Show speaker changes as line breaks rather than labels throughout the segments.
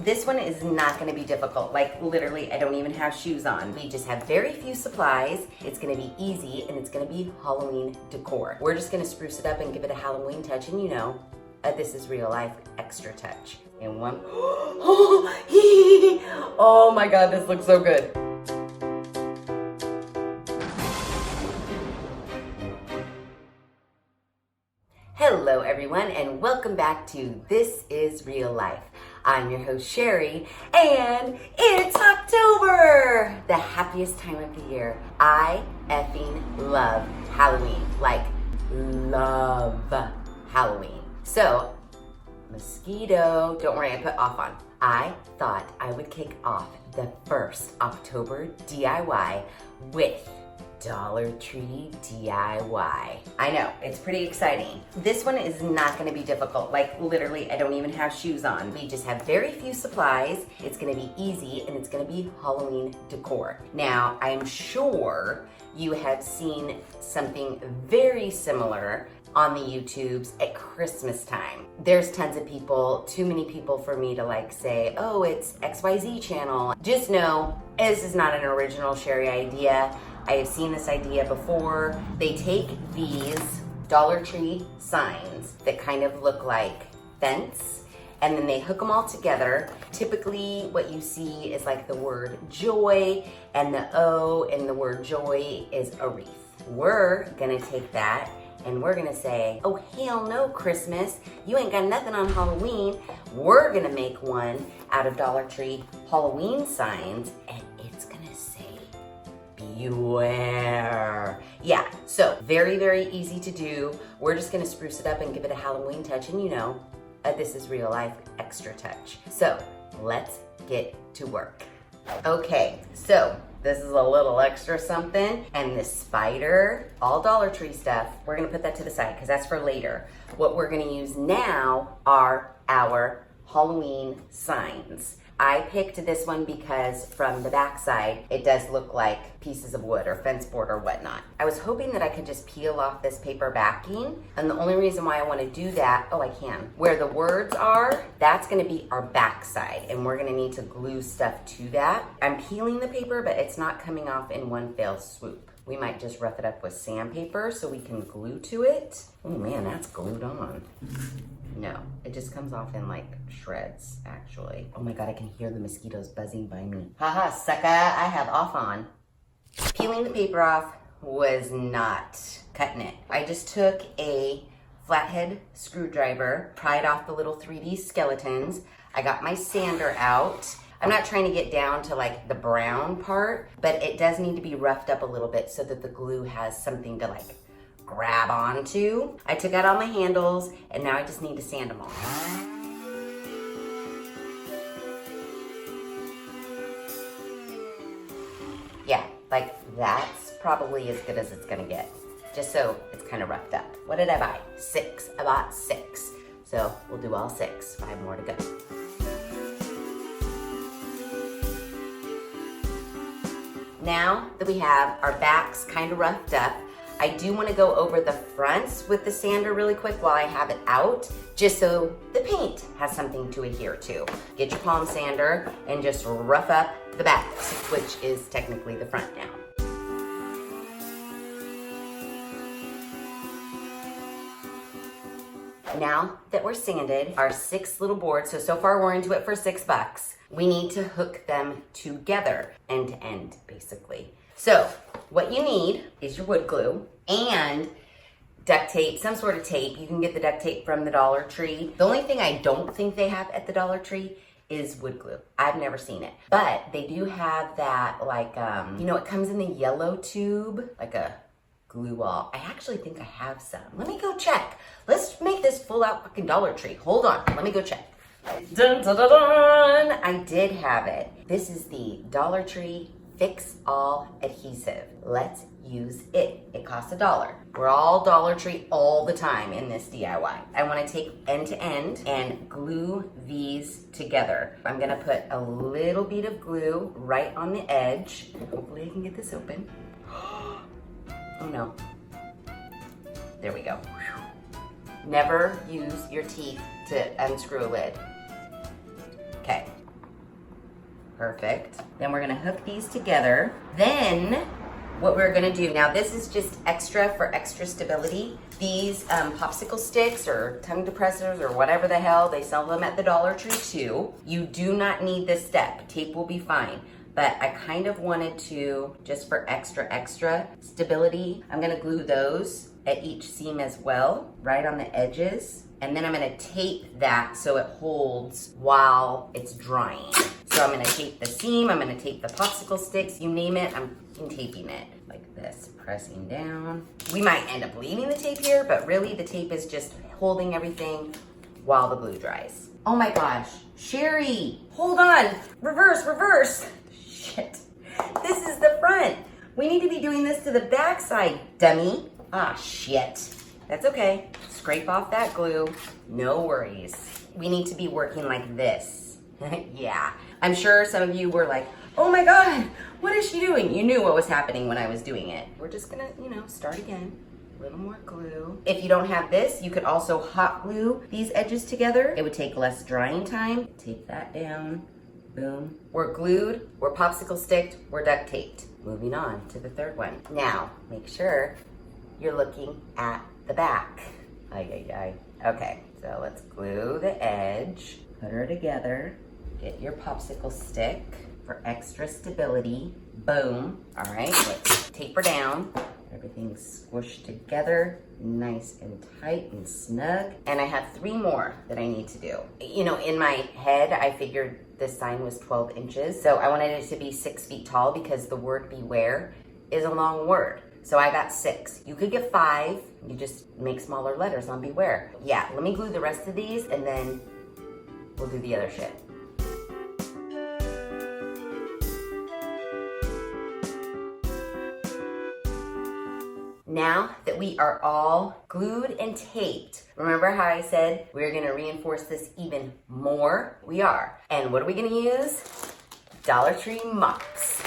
This one is not gonna be difficult. Like literally, I don't even have shoes on. We just have very few supplies. It's gonna be easy and it's gonna be Halloween decor. We're just gonna spruce it up and give it a Halloween touch, and you know, this is real life extra touch. And one, oh my God, this looks so good. Hello everyone, and welcome back to This is Real Life. I'm your host Sheri, and it's October! The happiest time of the year. I effing love Halloween. Like, love Halloween. So, mosquito, don't worry, I put off on. I thought I would kick off the first October DIY with Dollar Tree DIY. I know, it's pretty exciting. This one is not gonna be difficult. Like literally, I don't even have shoes on. We just have very few supplies. It's gonna be easy and it's gonna be Halloween decor. Now, I'm sure you have seen something very similar on the YouTubes at Christmas time. There's tons of people, too many people for me to like say, oh, it's XYZ channel. Just know, this is not an original Sheri idea. I have seen this idea before. They take these Dollar Tree signs that kind of look like fence, and then they hook them all together. Typically what you see is like the word joy, and the O in the word joy is a wreath. We're gonna take that and we're gonna say, oh hell no, Christmas, you ain't got nothing on Halloween. We're gonna make one out of Dollar Tree Halloween signs, and it's gonna say beware. Yeah, so very, very easy to do. We're just gonna spruce it up and give it a Halloween touch, and you know, this is real life extra touch. So let's get to work. Okay, so this is a little extra something, and this spider, all Dollar Tree stuff, we're gonna put that to the side because that's for later. What we're gonna use now are our Halloween signs. I picked this one because from the backside, it does look like pieces of wood or fence board or whatnot. I was hoping that I could just peel off this paper backing, and the only reason why I want to do that, oh I can, where the words are, that's going to be our backside, and we're going to need to glue stuff to that. I'm peeling the paper, but it's not coming off in one fell swoop. We might just rough it up with sandpaper so we can glue to it. Oh man, that's glued on. No, it just comes off in like shreds, actually. Oh my God, I can hear the mosquitoes buzzing by me. Haha, sucker, I have off on. Peeling the paper off was not cutting it. I just took a flathead screwdriver, pried off the little 3D skeletons. I got my sander out. I'm not trying to get down to like the brown part, but it does need to be roughed up a little bit so that the glue has something to like grab onto. I took out all my handles, and now I just need to sand them all. Yeah, like that's probably as good as it's gonna get, just so it's kind of roughed up. What did I buy? 6. I bought 6. So we'll do all 6, 5 more to go. Now that we have our backs kind of roughed up, I do want to go over the fronts with the sander really quick while I have it out, just so the paint has something to adhere to. Get your palm sander and just rough up the backs, which is technically the front now. Now that we're sanded, our 6 little boards, so far we're into it for $6. We need to hook them together, end to end, basically. So what you need is your wood glue and duct tape, some sort of tape. You can get the duct tape from the Dollar Tree. The only thing I don't think they have at the Dollar Tree is wood glue. I've never seen it, but they do have that like, you know, it comes in the yellow tube, like a glue wall. I actually think I have some. Let me go check. Let's make this full out fucking Dollar Tree. Hold on, let me go check. Dun, dun, dun, dun. I did have it. This is the Dollar Tree Fix All adhesive. Let's use it. It costs $1. We're all Dollar Tree all the time in this DIY. I want to take end to end and glue these together. I'm gonna put a little bit of glue right on the edge. Hopefully I can get this open. Oh no. There we go. Never use your teeth to unscrew a lid. Okay, Perfect. Then we're gonna hook these together. Then what we're gonna do, now this is just extra for extra stability. These popsicle sticks or tongue depressors or whatever the hell, they sell them at the Dollar Tree too. You do not need this step. Tape will be fine. But I kind of wanted to, just for extra stability, I'm gonna glue those at each seam as well, right on the edges. And then I'm gonna tape that so it holds while it's drying. So I'm gonna tape the seam, I'm gonna tape the popsicle sticks, you name it, I'm taping it like this, pressing down. We might end up leaving the tape here, but really the tape is just holding everything while the glue dries. Oh my gosh, Sheri, hold on, reverse. Shit, this is the front. We need to be doing this to the back side, dummy. Ah, shit. That's okay. Scrape off that glue. No worries. We need to be working like this. Yeah. I'm sure some of you were like, oh my God, what is she doing? You knew what was happening when I was doing it. We're just gonna, start again. A little more glue. If you don't have this, you could also hot glue these edges together. It would take less drying time. Take that down. Boom. We're glued, we're popsicle sticked, we're duct taped. Moving on to the third one. Now, make sure you're looking at the back. Okay, so let's glue the edge, put her together, get your popsicle stick for extra stability. Boom. All right, let's tape her down. Everything's squished together, nice and tight and snug. And I have 3 more that I need to do. In my head, I figured this sign was 12 inches. So I wanted it to be 6 feet tall because the word beware is a long word. So I got 6. You could get 5. You just make smaller letters on beware. Yeah, let me glue the rest of these and then we'll do the other shit. Now that we are all glued and taped, remember how I said we're gonna reinforce this even more? We are. And what are we gonna use? Dollar Tree mops.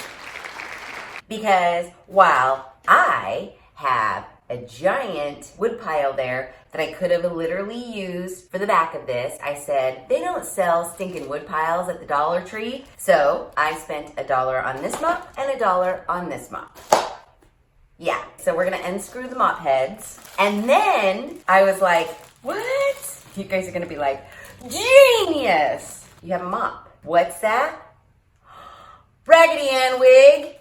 Because while I have a giant wood pile there that I could have literally used for the back of this, I said, they don't sell stinking wood piles at the Dollar Tree. So I spent $1 on this mop and $1 on this mop. Yeah, so we're gonna unscrew the mop heads. And then I was like, what? You guys are gonna be like, genius! You have a mop. What's that? Raggedy Ann wig.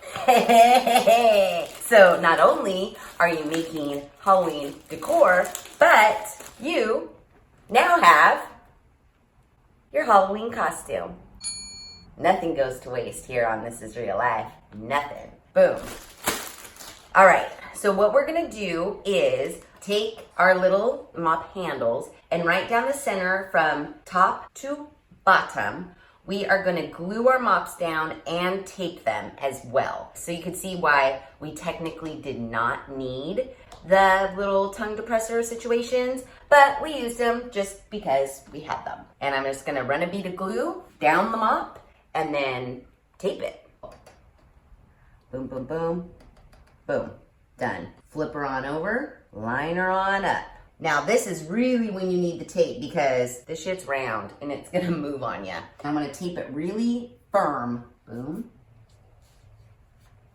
So not only are you making Halloween decor, but you now have your Halloween costume. Nothing goes to waste here on This Is Real Life. Nothing. Boom. All right, so what we're gonna do is take our little mop handles and right down the center from top to bottom, we are gonna glue our mops down and tape them as well. So you can see why we technically did not need the little tongue depressor situations, but we used them just because we had them. And I'm just gonna run a bead of glue down the mop and then tape it. Boom, boom, boom. Boom, done. Flip her on over, line her on up. Now this is really when you need the tape because this shit's round and it's gonna move on you. I'm gonna tape it really firm. Boom,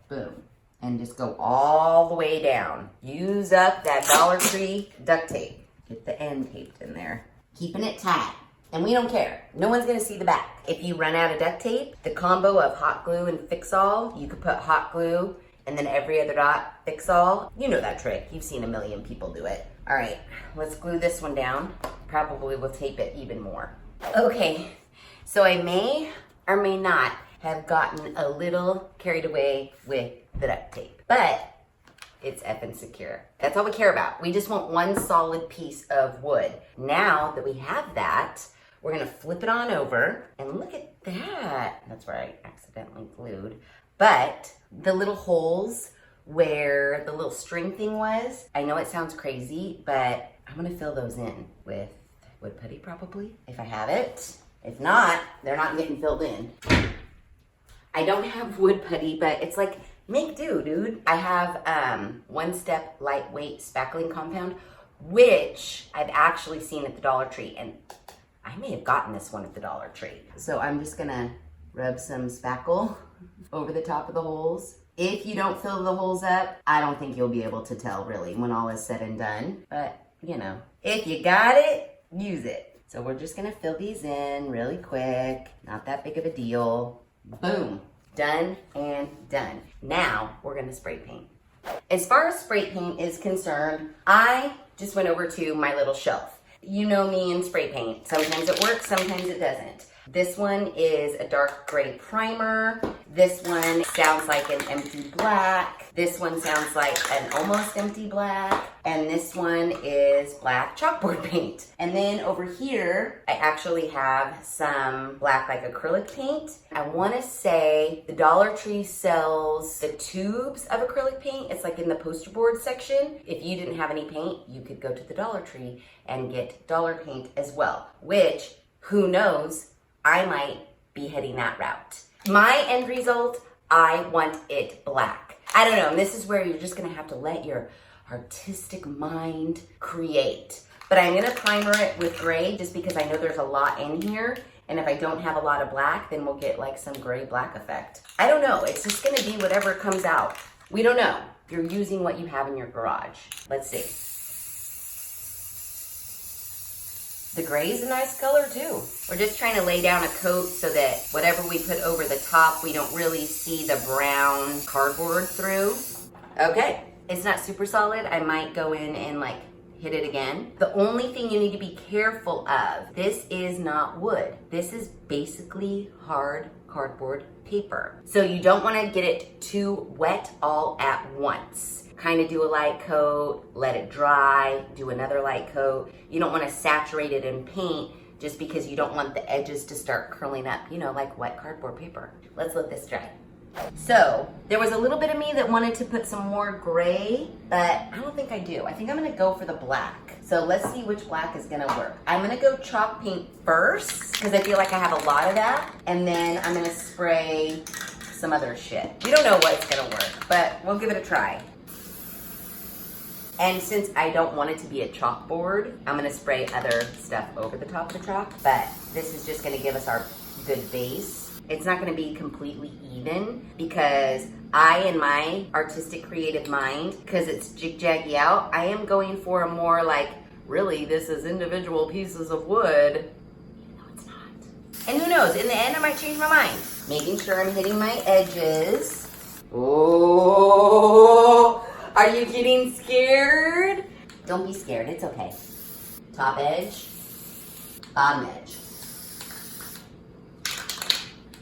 boom. And just go all the way down. Use up that Dollar Tree duct tape. Get the end taped in there. Keeping it tight. And we don't care. No one's gonna see the back. If you run out of duct tape, the combo of hot glue and Fix-All, you could put hot glue and then every other dot, Fix-All. You know that trick. You've seen a million people do it. All right, let's glue this one down. Probably will tape it even more. Okay, so I may or may not have gotten a little carried away with the duct tape, but it's effing secure. That's all we care about. We just want one solid piece of wood. Now that we have that, we're gonna flip it on over and look at that. That's where I accidentally glued. But the little holes where the little string thing was, I know it sounds crazy, but I'm gonna fill those in with wood putty probably, if I have it. If not, they're not getting filled in. I don't have wood putty, but it's like, make do, dude. I have One Step lightweight spackling compound, which I've actually seen at the Dollar Tree, and I may have gotten this one at the Dollar Tree. So I'm just gonna rub some spackle over the top of the holes. If you don't fill the holes up, I don't think you'll be able to tell really when all is said and done. But, you know, if you got it, use it. So we're just gonna fill these in really quick. Not that big of a deal. Boom. Done and done. Now we're gonna spray paint. As far as spray paint is concerned, I just went over to my little shelf. You know me and spray paint. Sometimes it works, sometimes it doesn't. This one is a dark gray primer. This one sounds like an empty black. This one sounds like an almost empty black. And this one is black chalkboard paint. And then over here, I actually have some black like acrylic paint. I wanna say the Dollar Tree sells the tubes of acrylic paint. It's like in the poster board section. If you didn't have any paint, you could go to the Dollar Tree and get dollar paint as well, which, who knows, I might be heading that route. My end result, I want it black. I don't know, and this is where you're just gonna have to let your artistic mind create. But I'm gonna primer it with gray just because I know there's a lot in here. And if I don't have a lot of black, then we'll get like some gray black effect. I don't know, it's just gonna be whatever comes out. We don't know. You're using what you have in your garage. Let's see. The gray is a nice color too. We're just trying to lay down a coat so that whatever we put over the top, we don't really see the brown cardboard through. Okay, it's not super solid. I might go in and like hit it again. The only thing you need to be careful of, this is not wood. This is basically hard cardboard paper. So you don't wanna get it too wet all at once. Kind of do a light coat, let it dry, do another light coat. You don't want to saturate it in paint just because you don't want the edges to start curling up, you know, like wet cardboard paper. Let's let this dry. So there was a little bit of me that wanted to put some more gray, but I don't think I do. I think I'm gonna go for the black. So let's see which black is gonna work. I'm gonna go chalk paint first because I feel like I have a lot of that. And then I'm gonna spray some other shit. We don't know what's gonna work, but we'll give it a try. And since I don't want it to be a chalkboard, I'm gonna spray other stuff over the top of the chalk, but this is just gonna give us our good base. It's not gonna be completely even because I, in my artistic creative mind, because it's jig-jaggy out, I am going for a more like, really, this is individual pieces of wood. No, it's not. And who knows, in the end, I might change my mind. Making sure I'm hitting my edges. Oh. Are you getting scared? Don't be scared, it's okay. Top edge, bottom edge.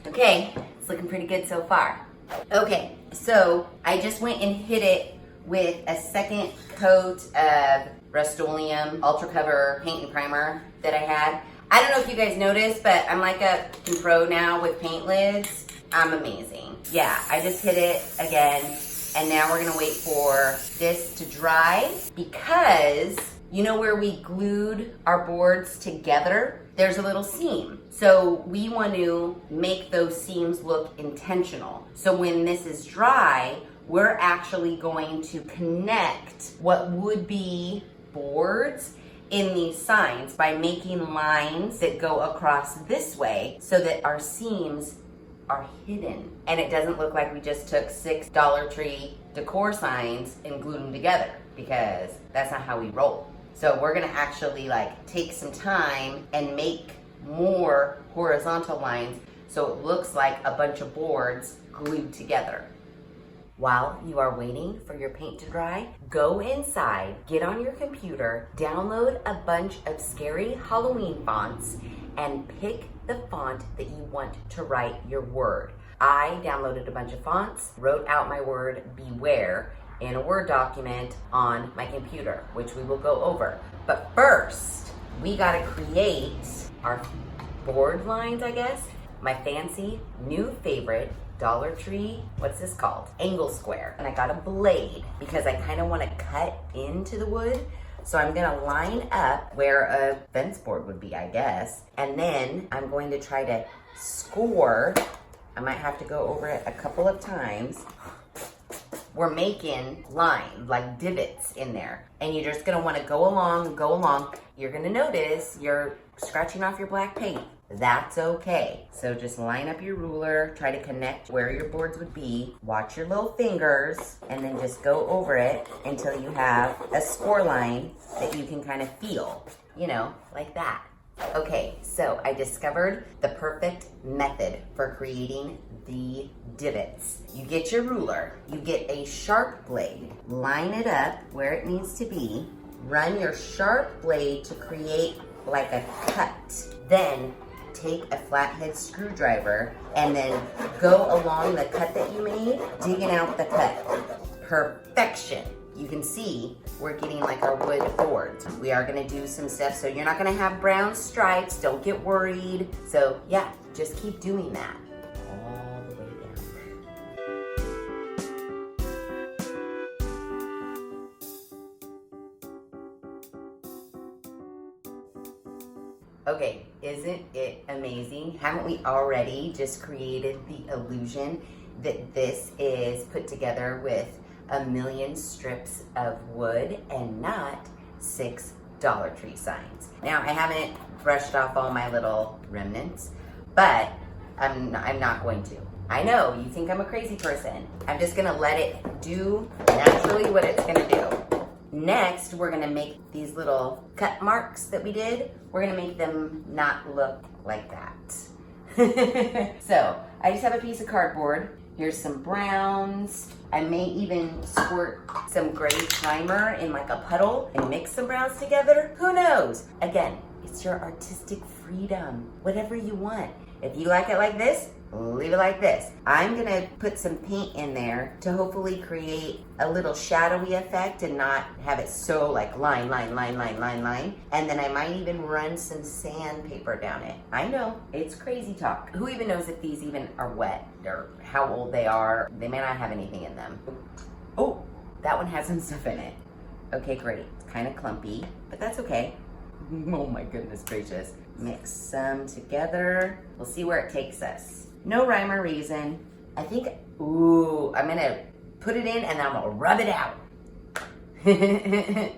Okay, it's looking pretty good so far. Okay, so I just went and hit it with a second coat of Rust-Oleum Ultra Cover paint and primer that I had. I don't know if you guys noticed, but I'm like a pro now with paint lids. I'm amazing. Yeah, I just hit it again. And now we're gonna wait for this to dry because you know where we glued our boards together? There's a little seam. So we want to make those seams look intentional. So when this is dry, we're actually going to connect what would be boards in these signs by making lines that go across this way so that our seams are hidden and it doesn't look like we just took 6 Dollar Tree Decor signs and glued them together because that's not how we roll. So we're gonna actually like take some time and make more horizontal lines so it looks like a bunch of boards glued together. While you are waiting for your paint to dry, go inside, get on your computer, download a bunch of scary Halloween fonts and pick the font that you want to write your word. I downloaded a bunch of fonts, wrote out my word beware in a Word document on my computer, which we will go over. But first, we gotta create our board lines, I guess. My fancy new favorite Dollar Tree, what's this called? Angle square. And I got a blade because I kind of want to cut into the wood. So I'm gonna line up where a fence board would be, I guess. And then I'm going to try to score. I might have to go over it a couple of times. We're making lines, like divots in there. And you're just gonna wanna go along. You're gonna notice you're scratching off your black paint. that's okay. So just line up your ruler, try to connect where your boards would be, watch your little fingers, and then just go over it until you have a score line that you can kind of feel, you know, like that. Okay, so I discovered the perfect method for creating the divots. You get your ruler, you get a sharp blade, line it up where it needs to be, run your sharp blade to create like a cut. Then take a flathead screwdriver and then go along the cut that you made, digging out the cut. Perfection. You can see we're getting like our wood boards. We are gonna do some stuff, so you're not gonna have brown stripes, don't get worried. So yeah, just keep doing that. All the way down. Okay, isn't it amazing? Haven't we already just created the illusion that this is put together with a million strips of wood and not 6 Dollar Tree signs? Now, I haven't brushed off all my little remnants, but I'm not going to. I know, you think I'm a crazy person. I'm just gonna let it do naturally what it's gonna do. Next, we're gonna make these little cut marks that we did, we're gonna make them not look like that. So, I just have a piece of cardboard. Here's some browns. I may even squirt some gray primer in like a puddle and mix some browns together. Who knows? Again, it's your artistic freedom. Whatever you want. If you like it like this, leave it like this. I'm gonna put some paint in there to hopefully create a little shadowy effect and not have it so like line. And then I might even run some sandpaper down it. I know, it's crazy talk. Who even knows if these even are wet or how old they are? They may not have anything in them. Oh, that one has some stuff in it. Okay, great. It's kind of clumpy, but that's okay. Oh my goodness gracious. Mix some together. We'll see where it takes us. No rhyme or reason. I think, ooh, I'm gonna put it in and then I'm gonna rub it out.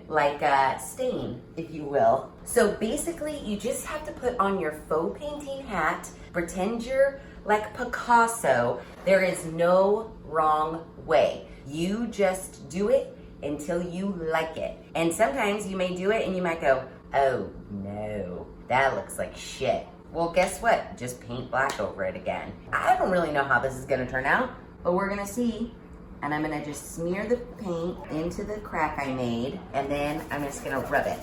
Like a stain, if you will. So basically, you just have to put on your faux painting hat, pretend you're like Picasso. There is no wrong way. You just do it until you like it. And sometimes you may do it and you might go, oh no, that looks like shit. Well, guess what? Just paint black over it again. I don't really know how this is gonna turn out, but we're gonna see. And I'm gonna just smear the paint into the crack I made, and then I'm just gonna rub it.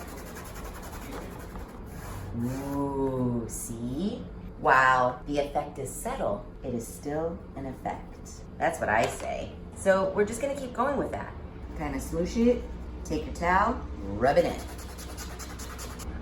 Ooh, see? While the effect is subtle, it is still an effect. That's what I say. So we're just gonna keep going with that. Kind of smoosh it, take your towel, rub it in.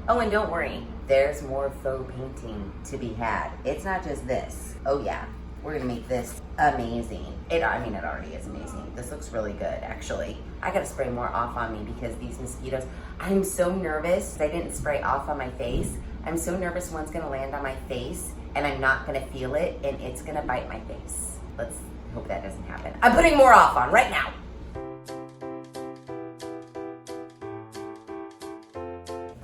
Oh, and don't worry, there's more faux painting to be had. It's not just this. Oh yeah, we're gonna make this amazing. It already is amazing. This looks really good, actually. I gotta spray more off on me because these mosquitoes, I'm so nervous. I didn't spray off on my face. I'm so nervous one's gonna land on my face and I'm not gonna feel it and it's gonna bite my face. Let's hope that doesn't happen. I'm putting more off on right now.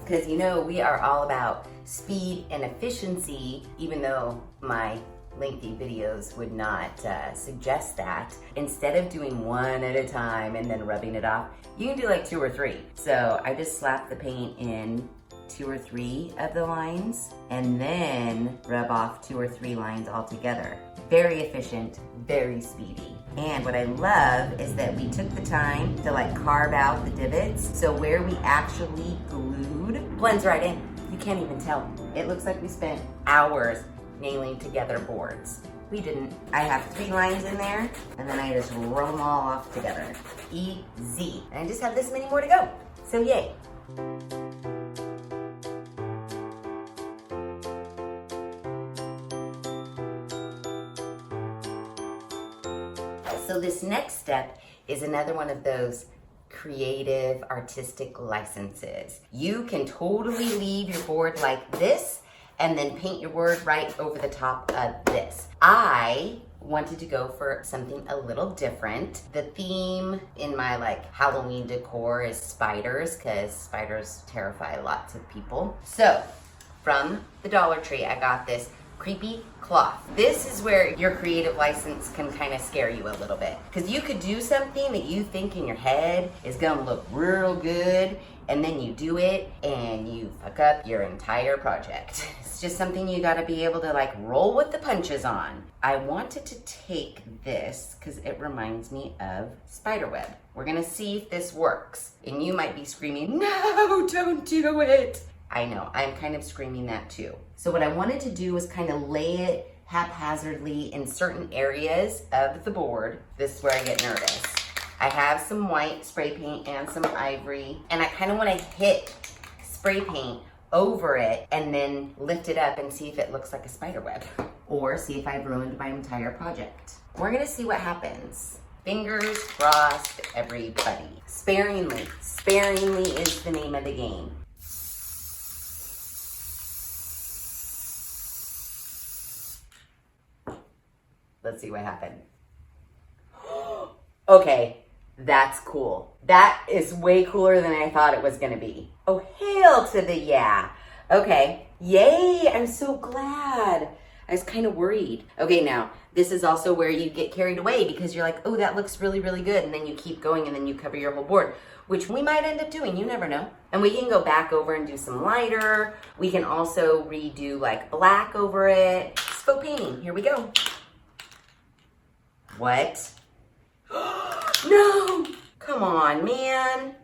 Because you know, we are all about speed and efficiency, even though my lengthy videos would not suggest that. Instead of doing one at a time and then rubbing it off, you can do like 2 or 3. So I just slap the paint in 2 or 3 of the lines and then rub off 2 or 3 lines all together. Very efficient, very speedy. And what I love is that we took the time to like carve out the divots. So where we actually glued blends right in. You can't even tell. It looks like we spent hours nailing together boards. We didn't. I have 3 lines in there and then I just roll them all off together. Easy. And I just have this many more to go. So yay. So this next step is another one of those creative artistic licenses. You can totally leave your board like this and then paint your word right over the top of this. I wanted to go for something a little different. The theme in my like Halloween decor is spiders because spiders terrify lots of people. So From the Dollar Tree, I got this creepy cloth. This is where your creative license can kind of scare you a little bit. Because you could do something that you think in your head is gonna look real good, and then you do it and you fuck up your entire project. It's just something you gotta be able to like roll with the punches on. I wanted to take this because it reminds me of spiderweb. We're gonna see if this works. And you might be screaming, no, don't do it. I know, I'm kind of screaming that too. So what I wanted to do was kind of lay it haphazardly in certain areas of the board. This is where I get nervous. I have some white spray paint and some ivory, and I kind of want to hit spray paint over it and then lift it up and see if it looks like a spider web, or see if I've ruined my entire project. We're gonna see what happens. Fingers crossed, everybody. Sparingly. Sparingly is the name of the game. Let's see what happened. Okay, that's cool. That is way cooler than I thought it was gonna be. Oh, hail to the yeah. Okay, yay, I'm so glad. I was kind of worried. Okay, now, this is also where you get carried away because you're like, oh, that looks really, really good. And then you keep going and then you cover your whole board, which we might end up doing, you never know. And we can go back over and do some lighter. We can also redo like black over it. It's faux painting, here we go. What? No! Come on, man.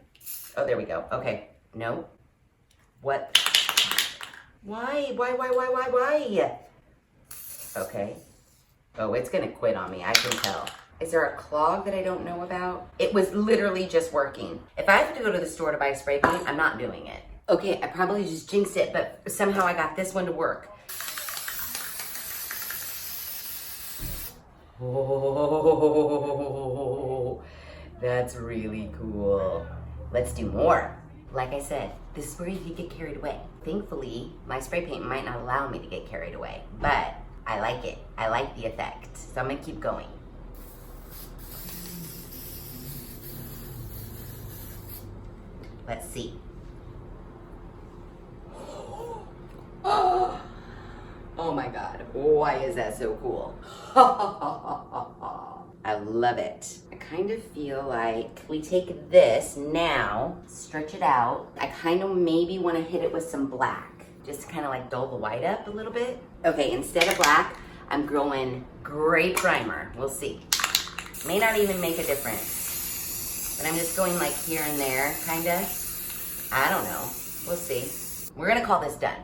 Oh, there we go. Okay. No. What? Why? Why? Okay. Oh, it's gonna quit on me, I can tell. Is there a clog that I don't know about? It was literally just working. If I have to go to the store to buy spray paint, I'm not doing it. Okay, I probably just jinxed it, but somehow I got this one to work. Oh, that's really cool. Let's do more. Like I said, this is where you can get carried away. Thankfully, my spray paint might not allow me to get carried away, but I like it. I like the effect. So I'm gonna keep going. Let's see. Oh my God, why is that so cool? I love it. I kind of feel like we take this now, stretch it out. I kind of maybe want to hit it with some black, just to kind of like dull the white up a little bit. Okay, instead of black, I'm going gray primer. We'll see. May not even make a difference, but I'm just going like here and there, kind of. I don't know, we'll see. We're gonna call this done.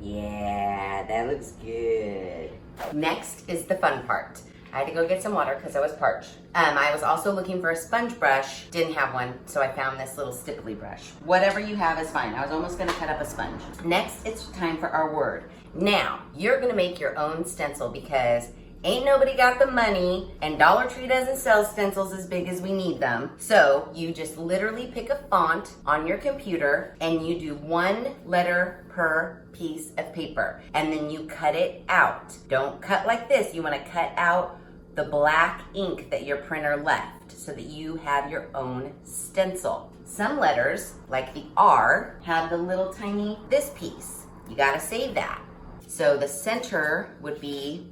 Yeah, that looks good. Next is the fun part. I had to go get some water because I was parched. I was also looking for a sponge brush. Didn't have one, so I found this little stipply brush. Whatever you have is fine. I was almost gonna cut up a sponge. Next, it's time for our word. Now, you're gonna make your own stencil because ain't nobody got the money, and Dollar Tree doesn't sell stencils as big as we need them. So you just literally pick a font on your computer and you do one letter per piece of paper, and then you cut it out. Don't cut like this. You want to cut out the black ink that your printer left so that you have your own stencil. Some letters, like the R, have the little tiny this piece. You got to save that. So the center would be,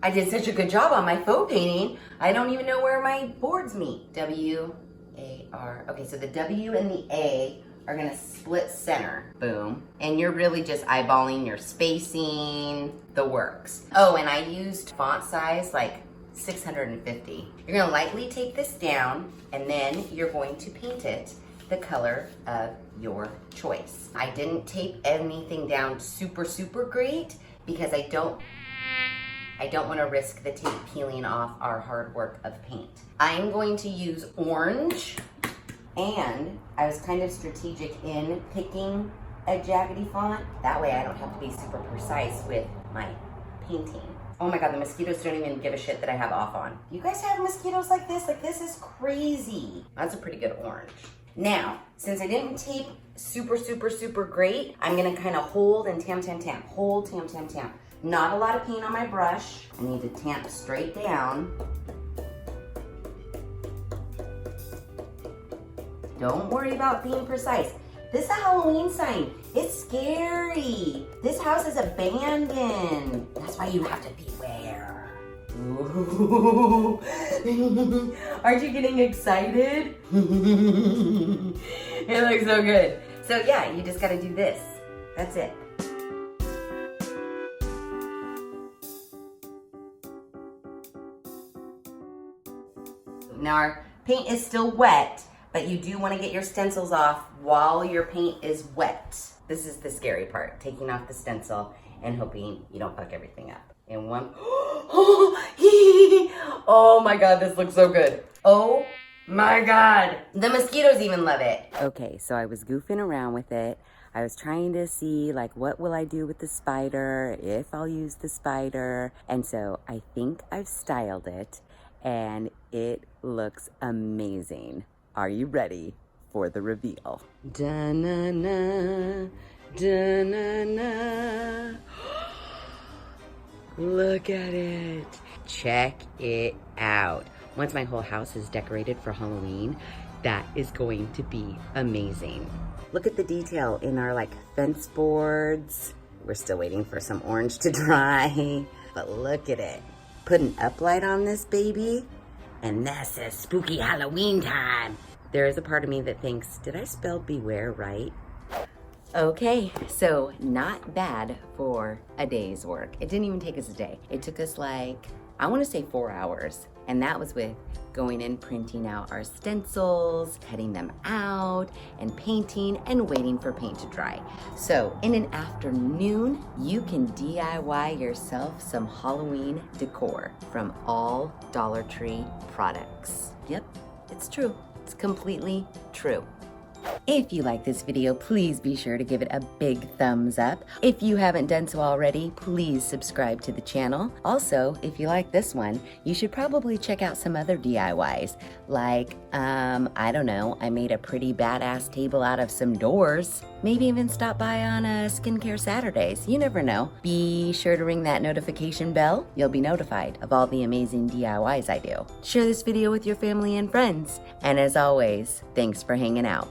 I did such a good job on my faux painting, I don't even know where my boards meet. W-A-R. Okay, so the W and the A are gonna split center. Boom. And you're really just eyeballing your spacing, the works. Oh, and I used font size like 650. You're gonna lightly take this down, and then you're going to paint it the color of your choice. I didn't tape anything down super, super great because I don't want to risk the tape peeling off our hard work of paint. I'm going to use orange, and I was kind of strategic in picking a jaggedy font. That way I don't have to be super precise with my painting. Oh my God, the mosquitoes don't even give a shit that I have off on. You guys have mosquitoes like this? Like, this is crazy. That's a pretty good orange. Now, since I didn't tape super, super, super great, I'm gonna kind of hold and tamp, tamp, tamp. Hold, tamp, tamp, tamp. Not a lot of paint on my brush. I need to tamp straight down. Don't worry about being precise. This is a Halloween sign. It's scary. This house is abandoned. That's why you have to beware. Ooh. Aren't you getting excited? It looks so good. So yeah, you just gotta do this. That's it. Now our paint is still wet, but you do want to get your stencils off while your paint is wet. This is the scary part, taking off the stencil and hoping you don't fuck everything up. And one, oh my God, this looks so good. Oh my God. The mosquitoes even love it. Okay, so I was goofing around with it. I was trying to see like, what will I do with the spider, if I'll use the spider. And so I think I've styled it and it looks amazing. Are you ready for the reveal? Da-na-na, da-na-na. Look at it. Check it out. Once my whole house is decorated for Halloween, that is going to be amazing. Look at the detail in our like fence boards. We're still waiting for some orange to dry, but look at it. Put an uplight on this baby, and that's a spooky Halloween time. There is a part of me that thinks, did I spell beware right? Okay, so not bad for a day's work. It didn't even take us a day. It took us like, I want to say 4 hours. And that was with going in, printing out our stencils, cutting them out, and painting, and waiting for paint to dry. So in an afternoon, you can DIY yourself some Halloween decor from all Dollar Tree products. Yep, it's true. It's completely true. If you like this video, please be sure to give it a big thumbs up. If you haven't done so already, please subscribe to the channel. Also, if you like this one, you should probably check out some other DIYs. Like, I don't know, I made a pretty badass table out of some doors. Maybe even stop by on Skincare Saturdays. You never know. Be sure to ring that notification bell. You'll be notified of all the amazing DIYs I do. Share this video with your family and friends. And as always, thanks for hanging out.